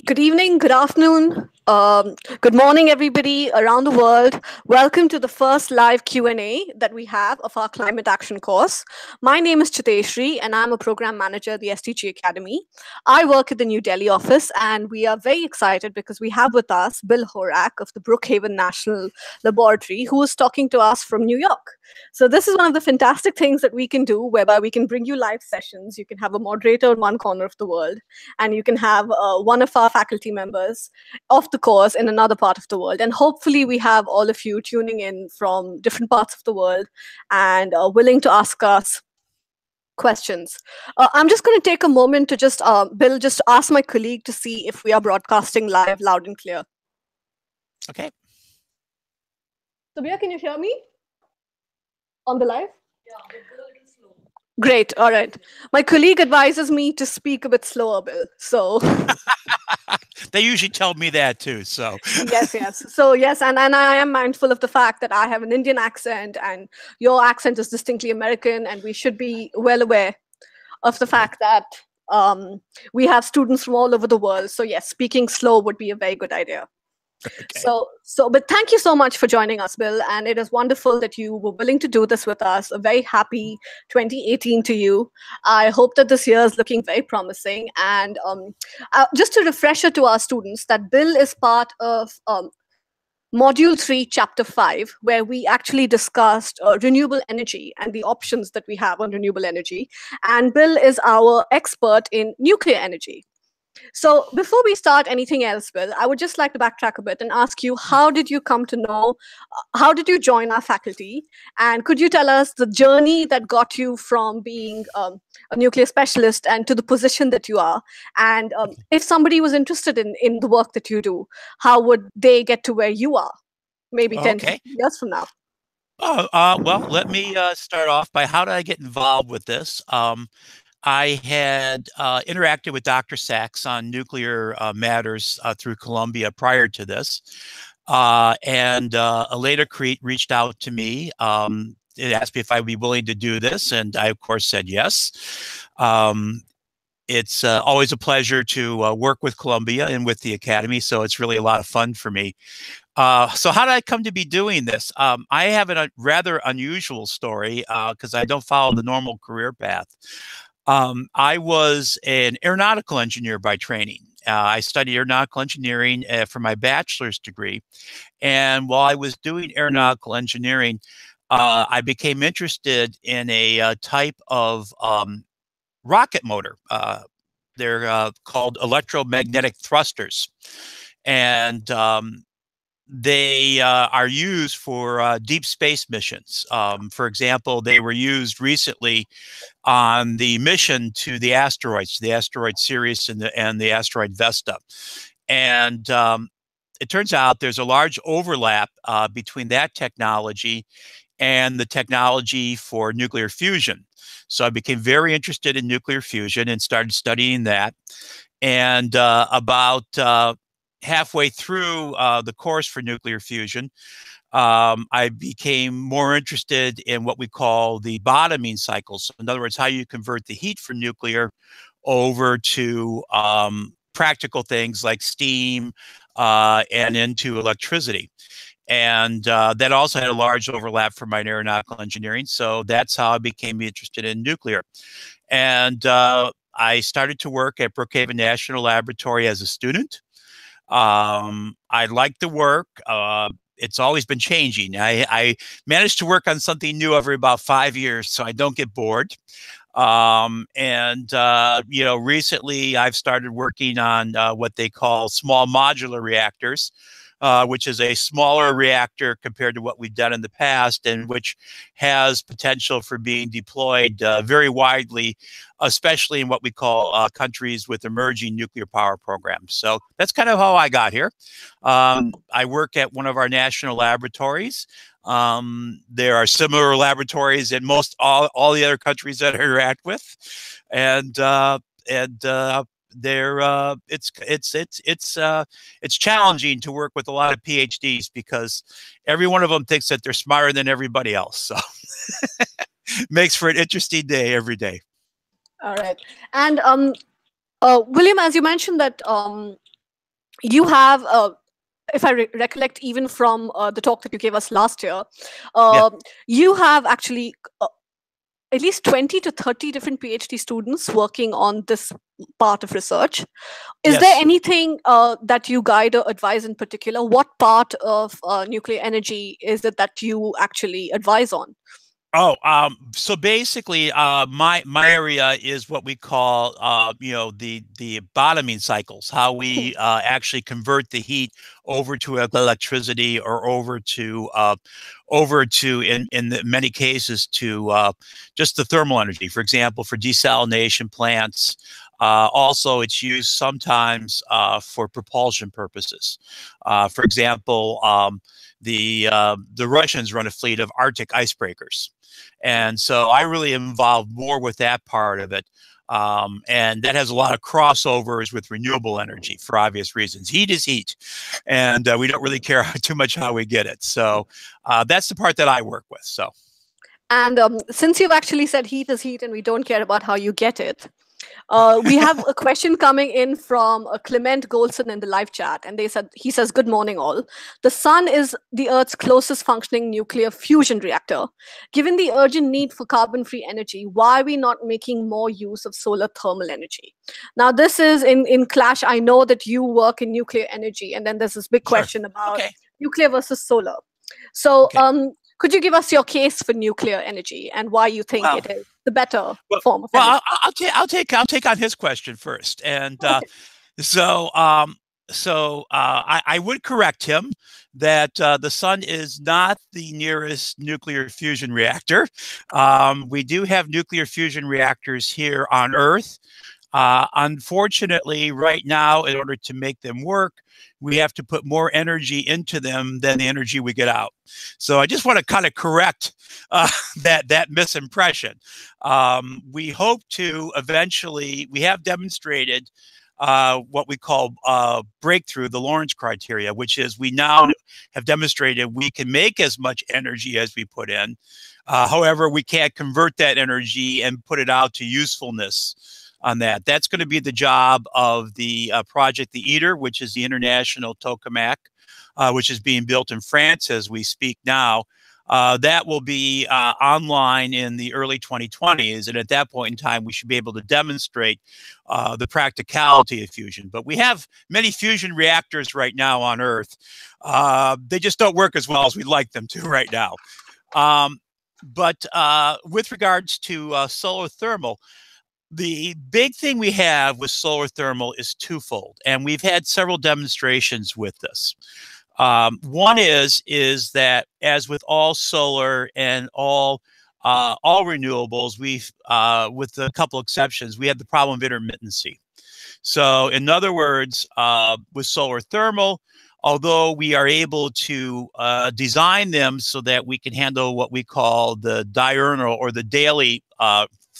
Good evening, good afternoon, good morning, everybody around the world. Welcome to the first live Q&A that we have of our Climate Action course. My name is Chiteshri, and I'm a program manager at the STG Academy. I work at the New Delhi office, and we are very excited because we have with us Bill Horak of the Brookhaven National Laboratory, who is talking to us from New York. So this is one of the fantastic things that we can do, whereby we can bring you live sessions. You can have a moderator in one corner of the world, and you can have one of our faculty members of the course in another part of the world. And hopefully we have all of you tuning in from different parts of the world and willing to ask us questions. I'm just going to take a moment to Bill, just ask my colleague to see if we are broadcasting live, loud and clear. Okay. Sabia, can you hear me on the live? Yeah, but Bill, it is slow. Great. All right. My colleague advises me to speak a bit slower, Bill. So They usually tell me that too. So yes. So yes, and I am mindful of the fact that I have an Indian accent and your accent is distinctly American, and we should be well aware of the fact that we have students from all over the world. So yes, speaking slow would be a very good idea. okay. But thank you so much for joining us, Bill. And it is wonderful that you were willing to do this with us. A very happy 2018 to you. I hope that this year is looking very promising. And just a refresher to our students that Bill is part of Module 3, Chapter 5, where we actually discussed renewable energy and the options that we have on renewable energy. And Bill is our expert in nuclear energy. So before we start anything else, Bill, I would just like to backtrack a bit and ask you, how did you come to know, how did you join our faculty? And could you tell us the journey that got you from being a nuclear specialist and to the position that you are? And if somebody was interested in the work that you do, how would they get to where you are, maybe 10, Okay. 15 years from now? Well, let me start off by how did I get involved with this? I had interacted with Dr. Sachs on nuclear matters through Columbia prior to this. And Aleda Crete reached out to me. It asked me if I'd be willing to do this. And I, of course, said yes. It's always a pleasure to work with Columbia and with the Academy. So it's really a lot of fun for me. So how did I come to be doing this? I have a rather unusual story because I don't follow the normal career path. I was an aeronautical engineer by training. I studied aeronautical engineering for my bachelor's degree. And while I was doing aeronautical engineering, I became interested in a type of rocket motor. They're called electromagnetic thrusters. And they are used for deep space missions. For example, they were used recently on the mission to the asteroid Sirius and the asteroid Vesta. And it turns out there's a large overlap between that technology and the technology for nuclear fusion. So I became very interested in nuclear fusion and started studying that. And about halfway through the course for nuclear fusion, I became more interested in what we call the bottoming cycles. So in other words, how you convert the heat from nuclear over to practical things like steam and into electricity. And that also had a large overlap for my aeronautical engineering. So that's how I became interested in nuclear. And I started to work at Brookhaven National Laboratory as a student. I liked the work. It's always been changing. I managed to work on something new every about 5 years, so I don't get bored. Recently I've started working on what they call small modular reactors, which is a smaller reactor compared to what we've done in the past, and which has potential for being deployed very widely, especially in what we call countries with emerging nuclear power programs. So that's kind of how I got here. I work at one of our national laboratories. There are similar laboratories in most all the other countries that I interact with, and they're it's challenging to work with a lot of PhDs because every one of them thinks that they're smarter than everybody else. So makes for an interesting day every day. All right. And William, as you mentioned that you have, if I recollect, even from the talk that you gave us last year, Yeah. you have actually at least 20 to 30 different PhD students working on this part of research. Is there Yes. anything that you guide or advise in particular? What part of nuclear energy is it that you actually advise on? Oh, so basically, my area is what we call, the bottoming cycles. How we actually convert the heat over to electricity, or over to in many cases to just the thermal energy. For example, for desalination plants. Also, it's used sometimes for propulsion purposes. For example, the Russians run a fleet of Arctic icebreakers. And so I really am involved more with that part of it. And that has a lot of crossovers with renewable energy for obvious reasons. Heat is heat, and we don't really care too much how we get it. So that's the part that I work with. So. And since you've actually said heat is heat and we don't care about how you get it, we have a question coming in from Clement Goldson in the live chat, and he says, "Good morning, all. The sun is the Earth's closest functioning nuclear fusion reactor. Given the urgent need for carbon-free energy, why are we not making more use of solar thermal energy?" Now, this is in clash. I know that you work in nuclear energy, and then there's this big Sure. question about Okay. nuclear versus solar. So, Okay. could you give us your case for nuclear energy and why you think Well, it is the better well, form of well, energy? I'll take on his question first, and Okay. so I would correct him that the sun is not the nearest nuclear fusion reactor. We do have nuclear fusion reactors here on Earth. Unfortunately, right now, in order to make them work, we have to put more energy into them than the energy we get out. So I just want to kind of correct that misimpression. We hope to eventually. We have demonstrated what we call breakthrough, the Lorentz criteria, which is we now have demonstrated we can make as much energy as we put in. However, we can't convert that energy and put it out to usefulness on that. That's going to be the job of the project, the ITER, which is the International Tokamak, which is being built in France as we speak now. That will be online in the early 2020s. And at that point in time, we should be able to demonstrate the practicality of fusion. But we have many fusion reactors right now on Earth. They just don't work as well as we'd like them to right now. But with regards to solar thermal, the big thing we have with solar thermal is twofold, and we've had several demonstrations with this. One is that, as with all solar and all renewables, we've with a couple exceptions, we have the problem of intermittency. So, in other words, with solar thermal, although we are able to design them so that we can handle what we call the diurnal or the daily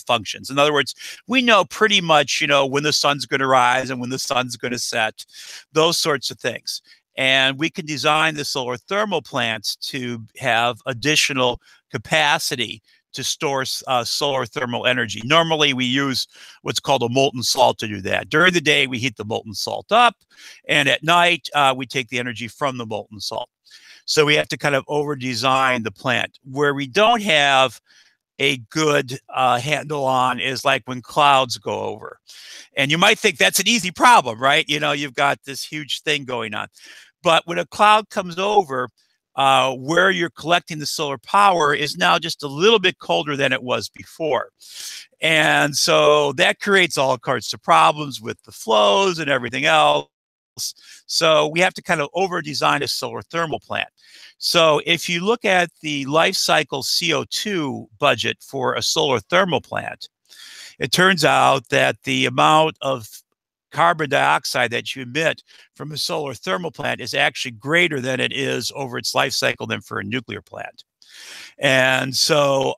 functions. In other words, we know pretty much, when the sun's going to rise and when the sun's going to set, those sorts of things. And we can design the solar thermal plants to have additional capacity to store solar thermal energy. Normally, we use what's called a molten salt to do that. During the day, we heat the molten salt up, and at night, we take the energy from the molten salt. So we have to kind of over-design the plant. Where we don't have a good handle on is like when clouds go over. And you might think that's an easy problem, right? You've got this huge thing going on. But when a cloud comes over, where you're collecting the solar power is now just a little bit colder than it was before. And so that creates all sorts of problems with the flows and everything else. So we have to kind of over-design a solar thermal plant. So if you look at the life cycle CO2 budget for a solar thermal plant, it turns out that the amount of carbon dioxide that you emit from a solar thermal plant is actually greater than it is over its life cycle than for a nuclear plant. And so,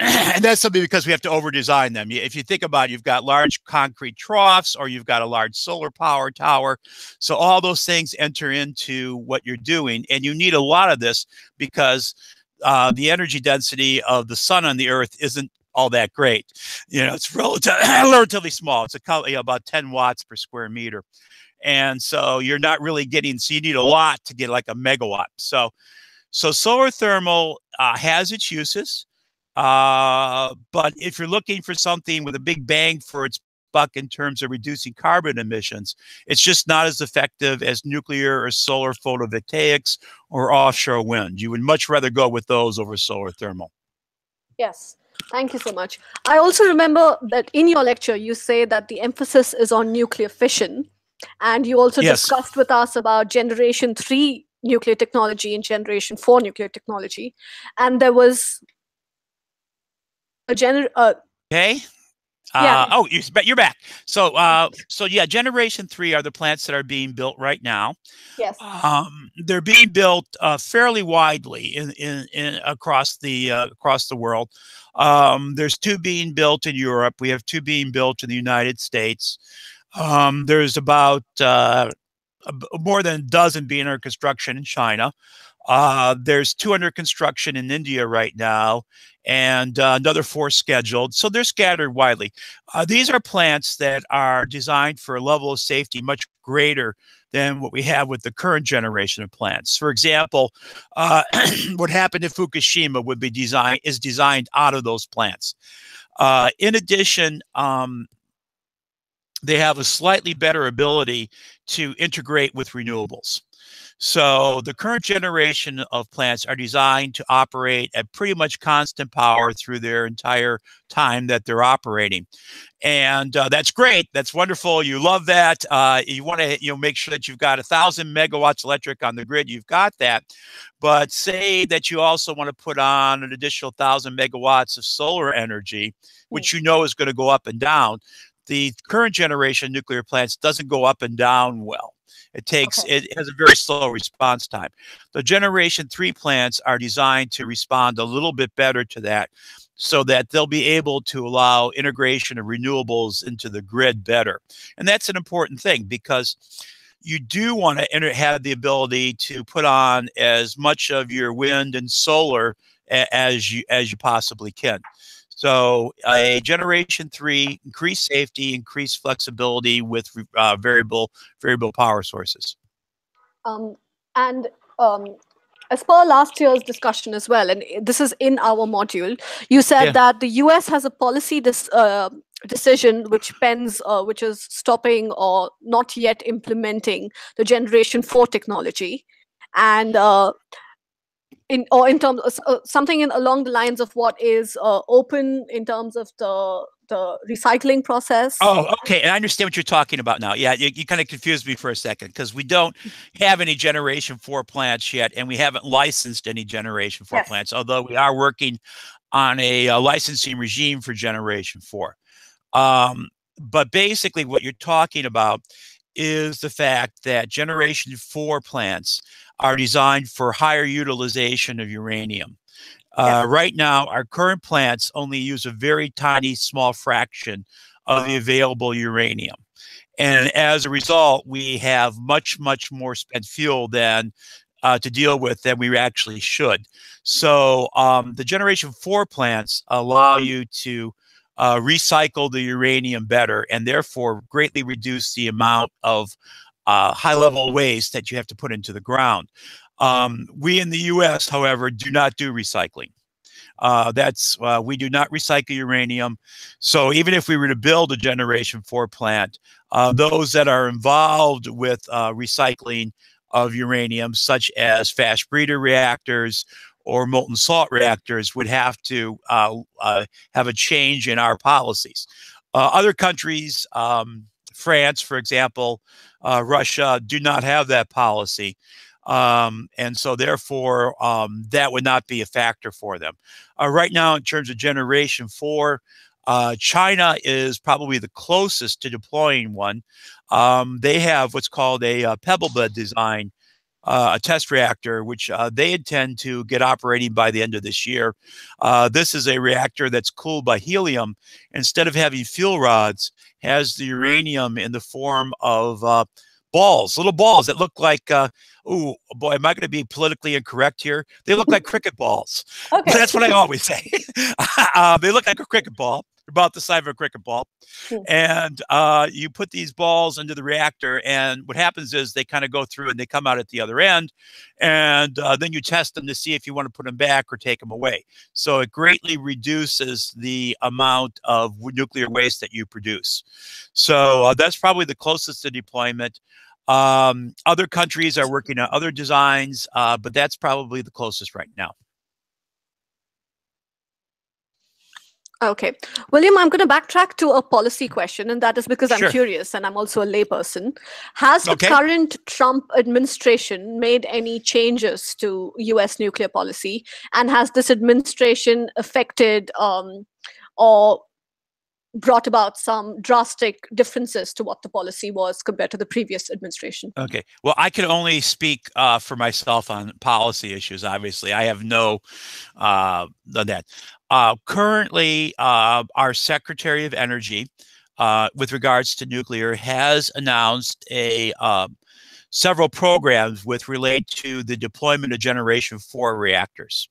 and that's something because we have to over-design them. If you think about it, you've got large concrete troughs or you've got a large solar power tower. So all those things enter into what you're doing. And you need a lot of this because the energy density of the sun on the Earth isn't all that great. It's relatively small. It's about 10 watts per square meter. And so you're not really getting, so you need a lot to get like a megawatt. So solar thermal has its uses, but if you're looking for something with a big bang for its buck in terms of reducing carbon emissions, it's just not as effective as nuclear or solar photovoltaics or offshore wind. You would much rather go with those over solar thermal. Yes, thank you so much. I also remember that in your lecture, you say that the emphasis is on nuclear fission. And you also discussed with us about generation 3 nuclear technology and generation 4 nuclear technology. And there was a okay. Oh, you're back. So yeah, generation 3 are the plants that are being built right now. Yes. They're being built fairly widely in across the world. There's 2 being built in Europe. We have 2 being built in the United States. There's about more than a dozen being under construction in China. There's 2 under construction in India right now, and another 4 scheduled. So they're scattered widely. These are plants that are designed for a level of safety much greater than what we have with the current generation of plants. For example, what happened in Fukushima is designed out of those plants. In addition, they have a slightly better ability to integrate with renewables. So the current generation of plants are designed to operate at pretty much constant power through their entire time that they're operating. And that's great. That's wonderful. You love that. You want to make sure that you've got 1,000 megawatts electric on the grid. You've got that. But say that you also want to put on an additional 1,000 megawatts of solar energy, which you know is going to go up and down. The current generation nuclear plants doesn't go up and down well. It has a very slow response time. The generation 3 plants are designed to respond a little bit better to that, so that they'll be able to allow integration of renewables into the grid better. And that's an important thing, because you do want to have the ability to put on as much of your wind and solar as you possibly can. So a generation 3, increased safety, increased flexibility with variable power sources. As per last year's discussion as well, and this is in our module, you said that the US has a policy decision which is stopping or not yet implementing the generation 4 technology, and in terms of something along the lines of what is open in terms of the recycling process. Oh, okay. And I understand what you're talking about now. Yeah, you kind of confused me for a second, because we don't have any generation 4 plants yet, and we haven't licensed any generation 4 plants, although we are working on a licensing regime for generation 4. But basically what you're talking about is the fact that generation 4 plants are designed for higher utilization of uranium. Right now, our current plants only use a very tiny, small fraction of the available uranium. And as a result, we have much, much more spent fuel than to deal with than we actually should. So the generation 4 plants allow you to recycle the uranium better, and therefore greatly reduce the amount of high-level waste that you have to put into the ground. We in the U.S., however, do not do recycling. We do not recycle uranium. So even if we were to build a generation 4 plant, those that are involved with recycling of uranium, such as fast breeder reactors or molten salt reactors, would have to have a change in our policies. Other countries, France, for example, Russia, do not have that policy. And so therefore, that would not be a factor for them. Right now, in terms of generation 4, China is probably the closest to deploying one. They have what's called a pebble bed design, a test reactor, which they intend to get operating by the end of this year. This is a reactor that's cooled by helium. Instead of having fuel rods, has the uranium in the form of balls, little balls that look like, oh boy, am I going to be politically incorrect here? They look like cricket balls. Okay. That's what I always say. They look like a cricket ball, about the size of a cricket ball. Hmm. And you put these balls into the reactor, and what happens is they kind of go through and they come out at the other end, and then you test them to see if you want to put them back or take them away. So it greatly reduces the amount of nuclear waste that you produce. So that's probably the closest to deployment. Other countries are working on other designs, but that's probably the closest right now. Okay. William, I'm going to backtrack to a policy question, and that is because Sure. I'm curious and I'm also a layperson. Has the Okay. current Trump administration made any changes to US nuclear policy? And has this administration affected or brought about some drastic differences to what the policy was compared to the previous administration? Okay. Well, I can only speak for myself on policy issues. Obviously, I have no that. Currently, our Secretary of Energy, with regards to nuclear, has announced several programs with relate to the deployment of Generation 4 reactors.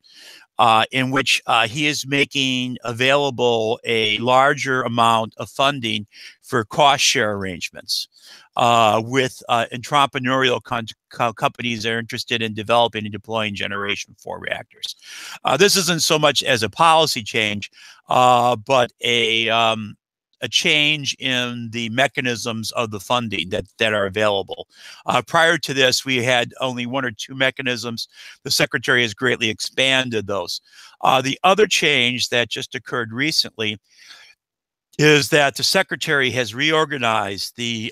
In which he is making available a larger amount of funding for cost share arrangements with entrepreneurial companies that are interested in developing and deploying Generation 4 reactors. This isn't so much as a policy change, but a change in the mechanisms of the funding that are available. Prior to this, we had only one or two mechanisms. The Secretary has greatly expanded those. The other change that just occurred recently is that the Secretary has reorganized the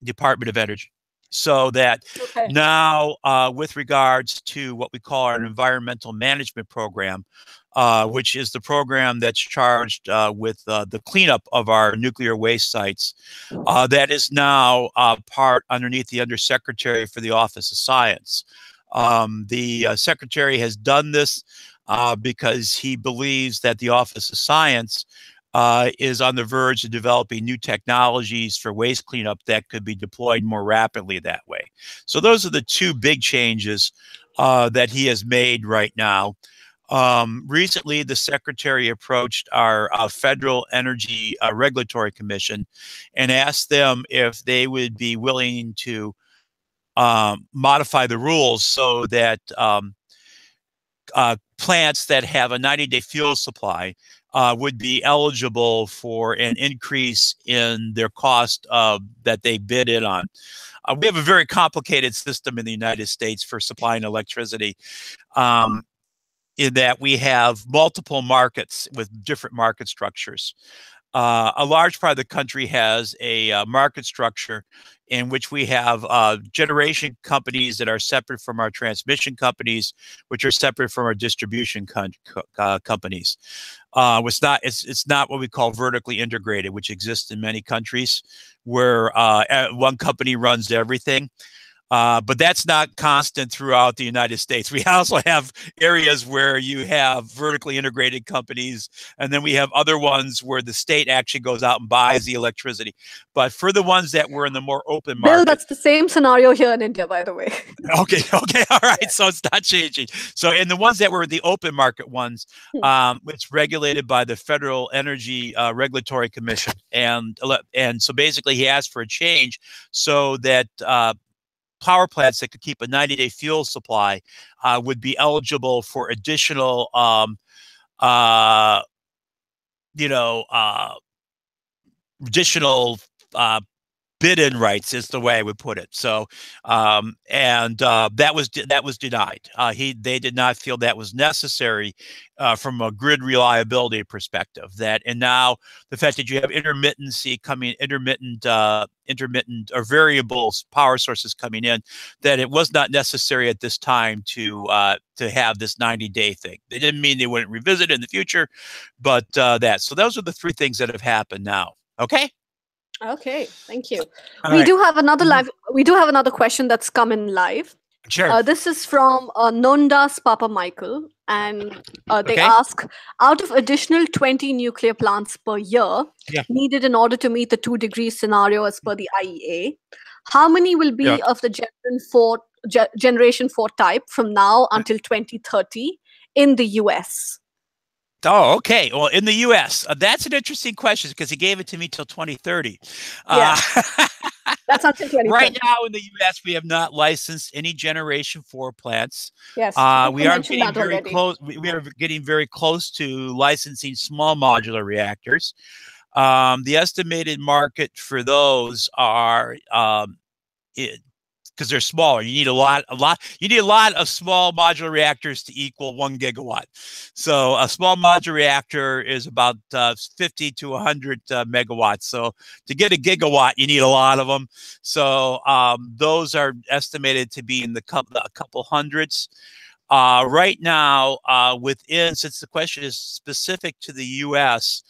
Department of Energy, so that now, with regards to what we call our environmental management program, which is the program that's charged with the cleanup of our nuclear waste sites, that is now part underneath the Undersecretary for the Office of Science. The Secretary has done this because he believes that the Office of Science is on the verge of developing new technologies for waste cleanup that could be deployed more rapidly that way. So those are the two big changes that he has made right now. Recently, the Secretary approached our Federal Energy Regulatory Commission and asked them if they would be willing to modify the rules so that plants that have a 90-day fuel supply would be eligible for an increase in their cost that they bid in on. We have a very complicated system in the United States for supplying electricity, in that we have multiple markets with different market structures. A large part of the country has a market structure in which we have generation companies that are separate from our transmission companies, which are separate from our distribution companies. It's not what we call vertically integrated, which exists in many countries, where one company runs everything. But that's not constant throughout the United States. We also have areas where you have vertically integrated companies, and then we have other ones where the state actually goes out and buys the electricity. But for the ones that were in the more open market— Bill, that's the same scenario here in India, by the way. Okay, all right. Yeah. So it's not changing. So in the ones that were the open market ones, it's regulated by the Federal Energy Regulatory Commission. And so basically he asked for a change so that power plants that could keep a 90-day fuel supply would be eligible for additional, additional bid-in rights, is the way I would put it. So, that was denied. They did not feel that was necessary from a grid reliability perspective. And now the fact that you have intermittent or variable power sources coming in, that it was not necessary at this time to have this 90-day thing. They didn't mean they wouldn't revisit it in the future, but So those are the three things that have happened now. Okay. Okay, thank you. We do have another question that's come in live. Sure. This is from Nonda's Papa Michael, and they ask, out of additional 20 nuclear plants per year needed in order to meet the 2-degree scenario as per the IEA, how many will be of the Generation 4 type from now until 2030 in the US? Oh, okay. Well, in the U.S., that's an interesting question because he gave it to me till 2030. Yeah, that's until Right 2030. now in the U.S., we have not licensed any Generation 4 plants. Yes, We you are mentioned getting that very already. close. We are getting very close to licensing small modular reactors. The estimated market for those are because they're smaller. You need you need a lot of small modular reactors to equal 1 gigawatt. So a small modular reactor is about 50 to 100 megawatts. So to get a gigawatt, you need a lot of them. So those are estimated to be in a couple hundreds. Right now, since the question is specific to the U.S.,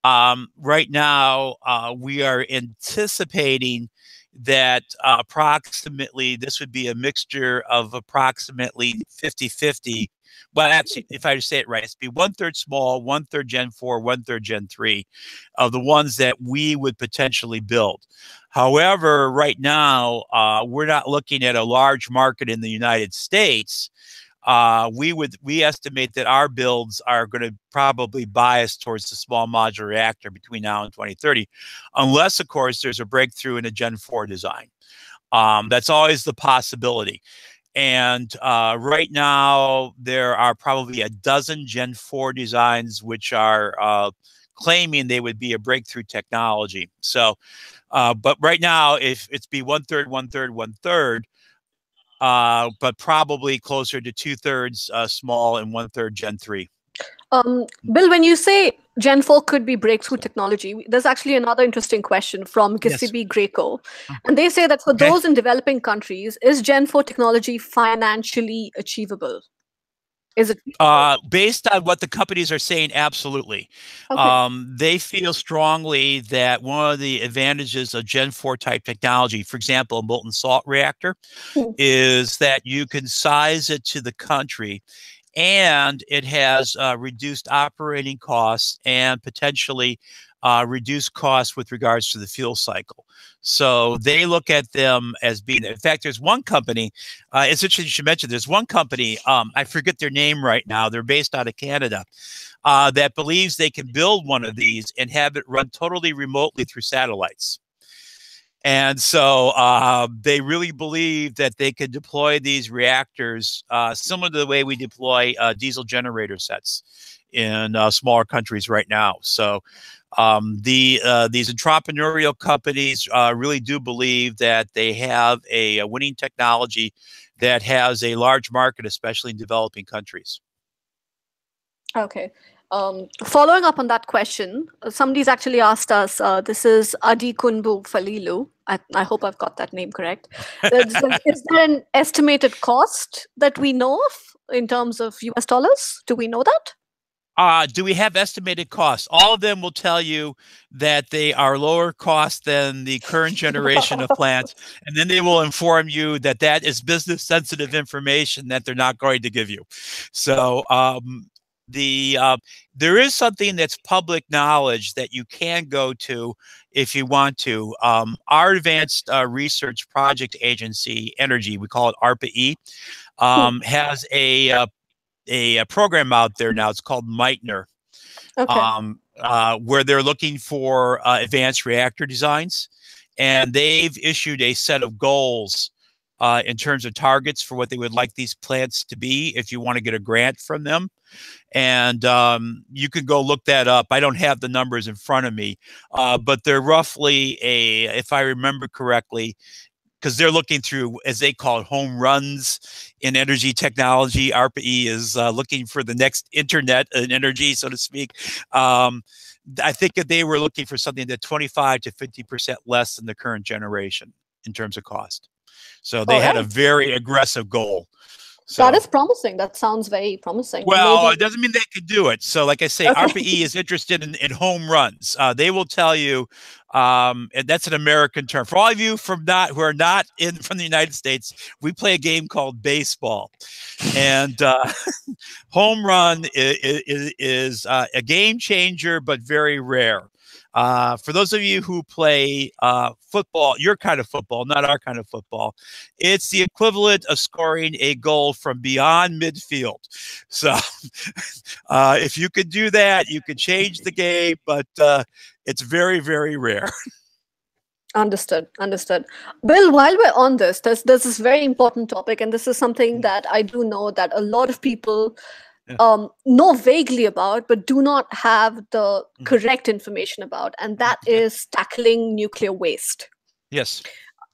right now we are anticipating that approximately this would be a mixture of approximately 50-50. Well, actually, if I say it right, it's be 1/3 small, 1/3 Gen 4, 1/3 Gen 3 of the ones that we would potentially build. However, right now, we're not looking at a large market in the United States. We estimate that our builds are going to probably bias towards the small modular reactor between now and 2030, unless, of course, there's a breakthrough in a Gen 4 design. That's always the possibility. And right now, there are probably a dozen Gen 4 designs which are claiming they would be a breakthrough technology. So, but right now, if it's be 1/3, 1/3, 1/3, but probably closer to 2/3 small and 1/3 Gen 3. Bill, when you say Gen 4 could be breakthrough technology, there's actually another interesting question from Yes. Giuseppe Greco. And they say that for Okay. those in developing countries, is Gen 4 technology financially achievable? Is it Based on what the companies are saying, absolutely. okay? They feel strongly that one of the advantages of Gen 4 type technology, for example, a molten salt reactor, Hmm. is that you can size it to the country and it has reduced operating costs and potentially reduced costs with regards to the fuel cycle. So they look at them as being, in fact, there's one company, it's interesting you should mention, there's one company, I forget their name right now, they're based out of Canada, that believes they can build one of these and have it run totally remotely through satellites. And so they really believe that they could deploy these reactors similar to the way we deploy diesel generator sets in smaller countries right now. So these entrepreneurial companies really do believe that they have a winning technology that has a large market, especially in developing countries. Okay. Following up on that question, somebody's actually asked us, this is Adi Kunbu Falilu. I hope I've got that name correct. Is there an estimated cost that we know of in terms of US dollars? Do we know that? Do we have estimated costs? All of them will tell you that they are lower cost than the current generation of plants, and then they will inform you that that is business sensitive information that they're not going to give you. So there is something that's public knowledge that you can go to if you want to. Our Advanced Research Project Agency, Energy, we call it ARPA-E, has a program out there now. It's called Meitner, Okay. where they're looking for advanced reactor designs, and they've issued a set of goals in terms of targets for what they would like these plants to be if you want to get a grant from them. And you can go look that up. I don't have the numbers in front of me, but they're roughly if I remember correctly, because they're looking through, as they call it, home runs in energy technology. ARPA-E is looking for the next internet in energy, so to speak. I think that they were looking for something that 25 to 50% less than the current generation in terms of cost. So they had a very aggressive goal. So, that is promising. That sounds very promising. well, Maybe. it doesn't mean they could do it. So, like I say, Okay. ARPA-E is interested in home runs. They will tell you, and that's an American term. For all of you who are not from the United States, we play a game called baseball, and home run is a game changer, but very rare. For those of you who play football, your kind of football, not our kind of football, it's the equivalent of scoring a goal from beyond midfield. So if you could do that, you could change the game, but it's very, very rare. Understood. Understood. Bill, while we're on this, there's this very important topic, and this is something that I do know that a lot of people know vaguely about, but do not have the correct information about, and that is tackling nuclear waste. Yes.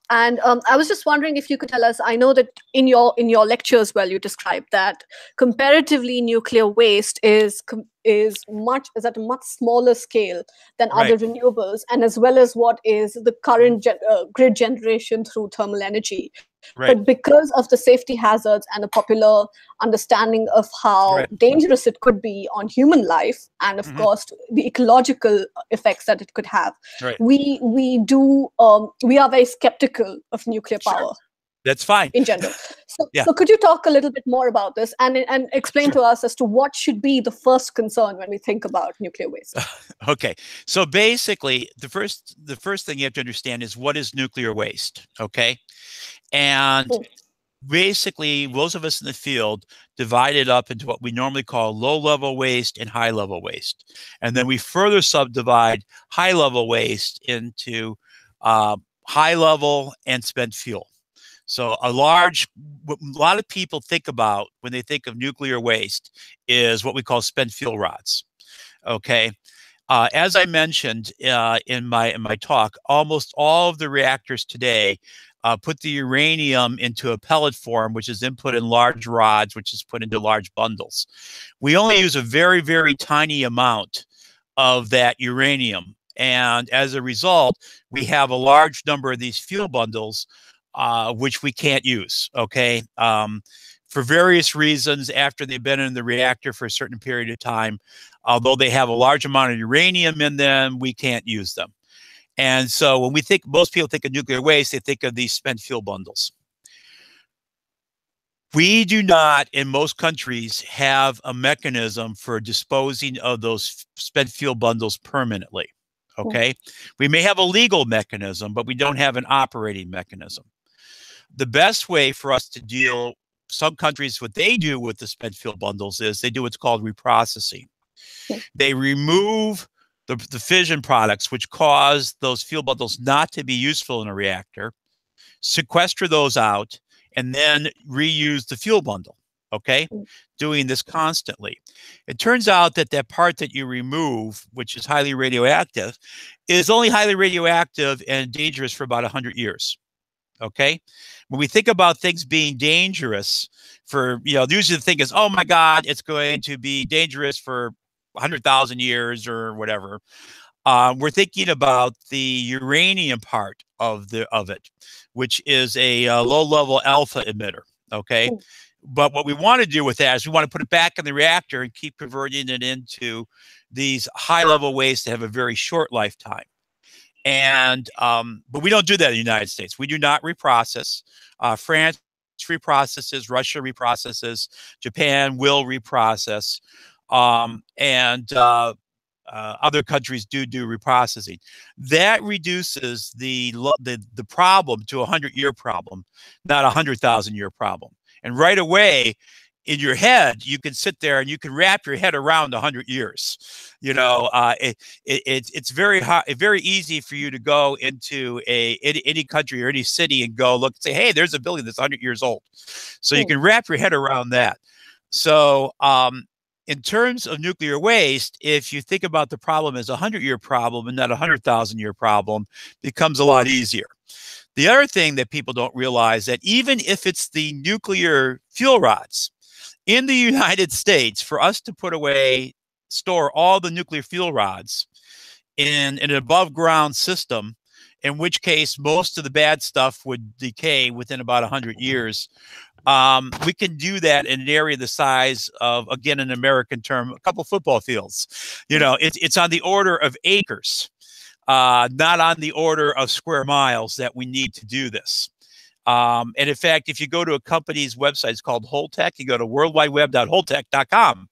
And I was just wondering if you could tell us. I know that in your lectures, well, you described that comparatively nuclear waste is at a much smaller scale than other renewables, and as well as what is the current grid generation through thermal energy. But because of the safety hazards and a popular understanding of how dangerous it could be on human life, and of course the ecological effects that it could have, we are very skeptical of nuclear power. That's fine. In general. So could you talk a little bit more about this and explain to us as to what should be the first concern when we think about nuclear waste? Okay. So basically, the first thing you have to understand is what is nuclear waste, okay? And basically, those of us in the field divide it up into what we normally call low-level waste and high-level waste. And then we further subdivide high-level waste into high-level and spent fuel. So what a lot of people think about when they think of nuclear waste is what we call spent fuel rods. Okay. As I mentioned in my talk, almost all of the reactors today put the uranium into a pellet form, which is then put in large rods, which is put into large bundles. We only use a very, very tiny amount of that uranium. And as a result, we have a large number of these fuel bundles which we can't use, okay? For various reasons, after they've been in the reactor for a certain period of time, although they have a large amount of uranium in them, we can't use them. And so when most people think of nuclear waste, they think of these spent fuel bundles. We do not, in most countries, have a mechanism for disposing of those spent fuel bundles permanently, okay? We may have a legal mechanism, but we don't have an operating mechanism. The best way for us to deal, some countries, what they do with the spent fuel bundles is they do what's called reprocessing. They remove the fission products, which cause those fuel bundles not to be useful in a reactor, sequester those out, and then reuse the fuel bundle, okay? Doing this constantly. It turns out that that part that you remove, which is highly radioactive, is only highly radioactive and dangerous for about 100 years. Okay. When we think about things being dangerous usually the thing is, oh my God, it's going to be dangerous for 100,000 years or whatever. We're thinking about the uranium part of it, which is a low-level alpha emitter. Okay. But what we want to do with that is we want to put it back in the reactor and keep converting it into these high-level wastes that have a very short lifetime. And but we don't do that in the United States. We do not reprocess. France reprocesses, Russia reprocesses, Japan will reprocess, and other countries do reprocessing. That reduces the problem to a 100-year problem, not a 100,000-year problem. And right away, in your head, you can sit there and you can wrap your head around 100 years. It's very easy for you to go into any country or any city and go look and say, hey, there's a building that's 100 years old. So you can wrap your head around that. So in terms of nuclear waste, if you think about the problem as a 100-year problem and not a 100,000-year problem, it becomes a lot easier. The other thing that people don't realize that even if it's the nuclear fuel rods, in the United States, for us to store all the nuclear fuel rods in an above ground system, in which case most of the bad stuff would decay within about 100 years, we can do that in an area the size of, again, an American term, a couple football fields. It's on the order of acres, not on the order of square miles that we need to do this. And in fact, if you go to a company's website, it's called Holtec. You go to worldwideweb.holtec.com.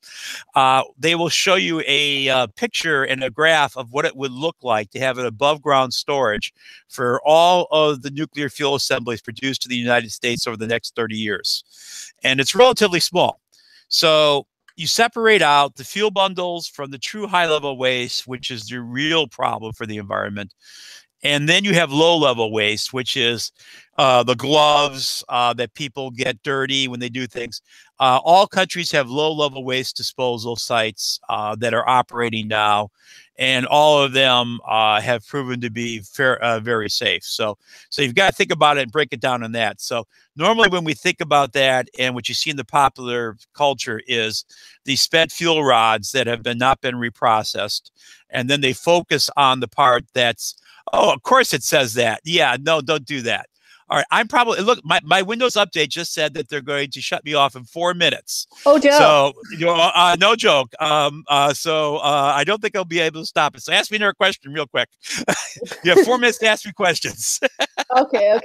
They will show you a picture and a graph of what it would look like to have an above ground storage for all of the nuclear fuel assemblies produced in the United States over the next 30 years. And it's relatively small. So you separate out the fuel bundles from the true high level waste, which is the real problem for the environment. And then you have low level waste, which is the gloves that people get dirty when they do things. All countries have low level waste disposal sites that are operating now, and all of them have proven to be very safe. So you've got to think about it and break it down on that. So normally when we think about that, and what you see in the popular culture is the spent fuel rods that have not been reprocessed, and then they focus on the part that's, oh, of course it says that. Yeah, no, don't do that. All right, I'm probably, look, my Windows update just said that they're going to shut me off in 4 minutes. Oh, dear. So, no joke. I don't think I'll be able to stop it. So ask me another question real quick. You have 4 minutes to ask me questions. Okay.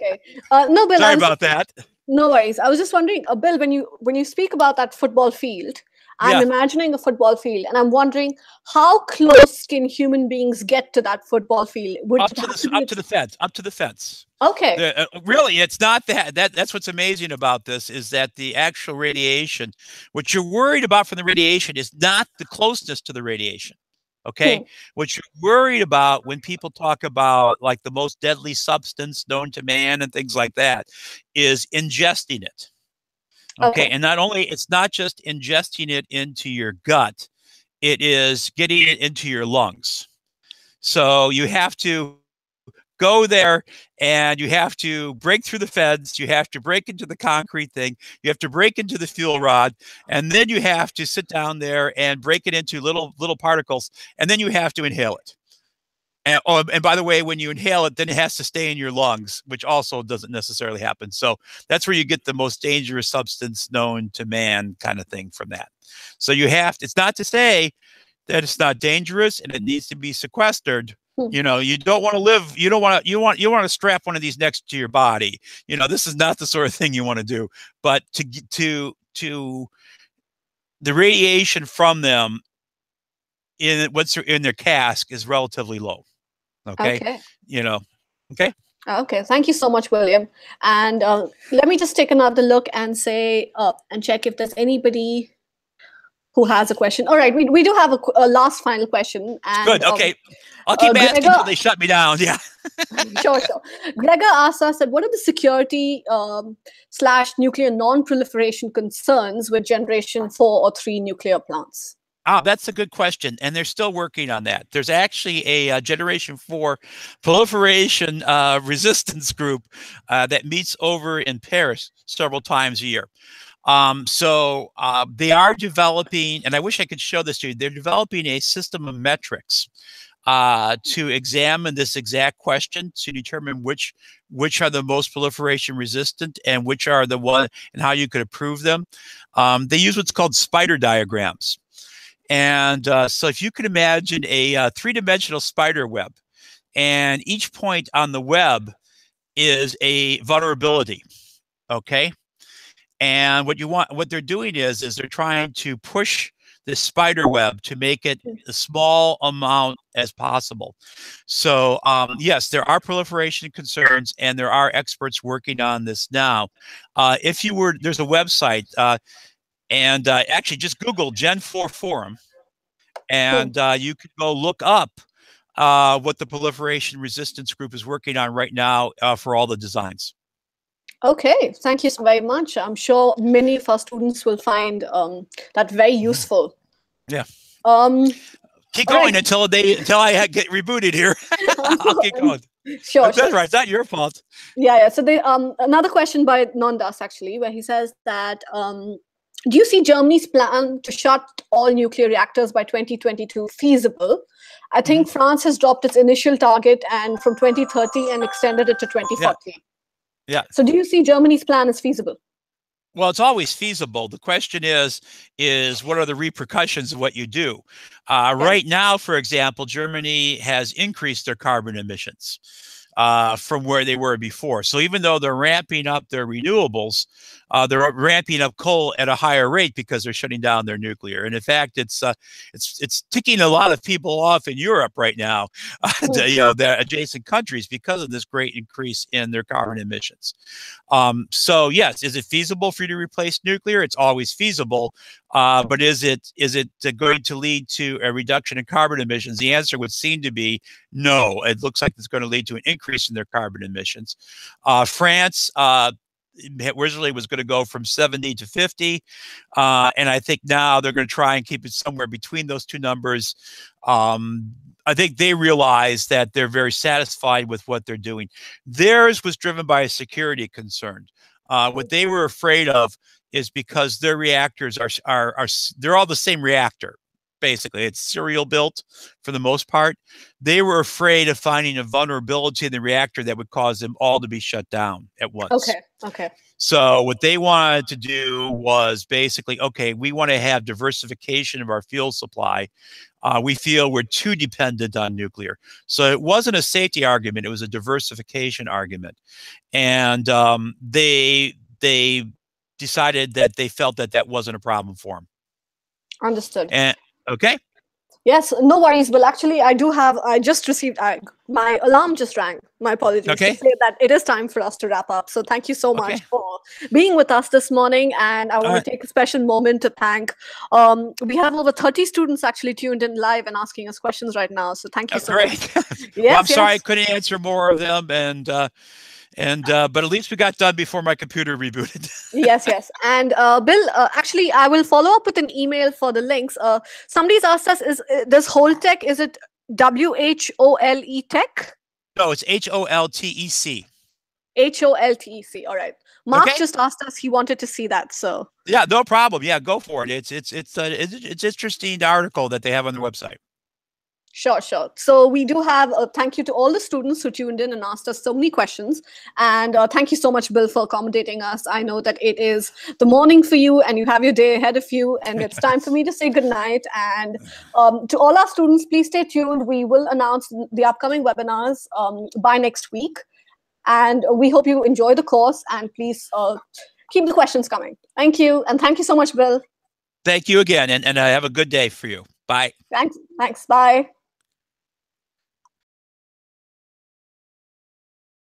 No, Bill. Sorry about that. No worries. I was just wondering, Bill, when you speak about that football field, I'm imagining a football field, and I'm wondering how close can human beings get to that football field? Up to the fence. Okay. Really, it's not that. That's what's amazing about this, is that the actual radiation, what you're worried about from the radiation is not the closeness to the radiation. Okay. What you're worried about when people talk about like the most deadly substance known to man and things like that is ingesting it. Okay. And it's not just ingesting it into your gut, it is getting it into your lungs. So you have to go there and you have to break through the fence. You have to break into the concrete thing. You have to break into the fuel rod. And then you have to sit down there and break it into little particles. And then you have to inhale it. And by the way, when you inhale it, then it has to stay in your lungs, which also doesn't necessarily happen. So that's where you get the most dangerous substance known to man kind of thing from that. So it's not to say that it's not dangerous and it needs to be sequestered. You know, you don't want to live, you want to strap one of these next to your body. You know, this is not the sort of thing you want to do. But to the radiation from them once they're in their cask is relatively low. Okay. You know, okay. Okay. Thank you so much, William. And let me just take another look and say, and check if there's anybody who has a question. All right. We do have a last final question. And, good. Okay. I'll keep asking until they shut me down. Yeah. Sure. Gregor asked us that what are the security / nuclear non-proliferation concerns with generation 4 or 3 nuclear plants? That's a good question. And they're still working on that. There's actually a Generation 4 proliferation resistance group that meets over in Paris several times a year. So they are developing, and I wish I could show this to you, they're developing a system of metrics to examine this exact question to determine which are the most proliferation resistant and which are the one, and how you could improve them. They use what's called spider diagrams. And so if you could imagine a three-dimensional spider web, and each point on the web is a vulnerability, okay? And what they're doing is they're trying to push this spider web to make it a small amount as possible. So yes, there are proliferation concerns, and there are experts working on this now. There's a website, and actually just Google Gen 4 Forum, and you can go look up what the proliferation resistance group is working on right now for all the designs. Okay, thank you so very much. I'm sure many of our students will find that very useful. Yeah. Keep going until I get rebooted here. I'll keep going. Sure. That's right. It's not your fault. Yeah. So another question by Nondas, actually, where he says that do you see Germany's plan to shut all nuclear reactors by 2022 feasible? I think France has dropped its initial target and from 2030 and extended it to 2040. Yeah. So do you see Germany's plan as feasible? Well, it's always feasible. The question is what are the repercussions of what you do? Right now, for example, Germany has increased their carbon emissions. from where they were before. So even though they're ramping up their renewables, they're ramping up coal at a higher rate because they're shutting down their nuclear. And in fact, it's ticking a lot of people off in Europe right now, the adjacent countries, because of this great increase in their carbon emissions. So yes, is it feasible for you to replace nuclear? It's always feasible. But is it going to lead to a reduction in carbon emissions? The answer would seem to be no. It looks like it's going to lead to an increase in their carbon emissions. France originally was going to go from 70 to 50, and I think now they're going to try and keep it somewhere between those two numbers. I think they realize that they're very satisfied with what they're doing. Theirs was driven by a security concern. What they were afraid of is because their reactors are they're all the same reactor. Basically, it's serial built for the most part. They were afraid of finding a vulnerability in the reactor that would cause them all to be shut down at once. Okay. So what they wanted to do was basically, okay, we want to have diversification of our fuel supply. We feel we're too dependent on nuclear. So it wasn't a safety argument. It was a diversification argument. And they decided that they felt that that wasn't a problem for them. Understood. And okay. Yes, no worries. Well, actually, I just received, my alarm just rang. My apologies. Okay. To say that it is time for us to wrap up. So thank you so much for being with us this morning. And I want to take a special moment to thank, we have over 30 students actually tuned in live and asking us questions right now. So thank you so much. Yes, well, I'm sorry I couldn't answer more of them. But at least we got done before my computer rebooted. Yes. And Bill, actually, I will follow up with an email for the links. Somebody's asked us, is this Holtec, is it WHOLE Tech? No, it's HOLTEC. HOLTEC. All right. Mark just asked us, he wanted to see that. So yeah, no problem. Yeah, go for it. It's interesting article that they have on their website. Sure. So we do have a thank you to all the students who tuned in and asked us so many questions. And thank you so much, Bill, for accommodating us. I know that it is the morning for you and you have your day ahead of you. And it's time for me to say good night. And to all our students, please stay tuned. We will announce the upcoming webinars by next week. And we hope you enjoy the course. And please keep the questions coming. Thank you. And thank you so much, Bill. Thank you again. And have a good day for you. Bye. Thanks. Bye.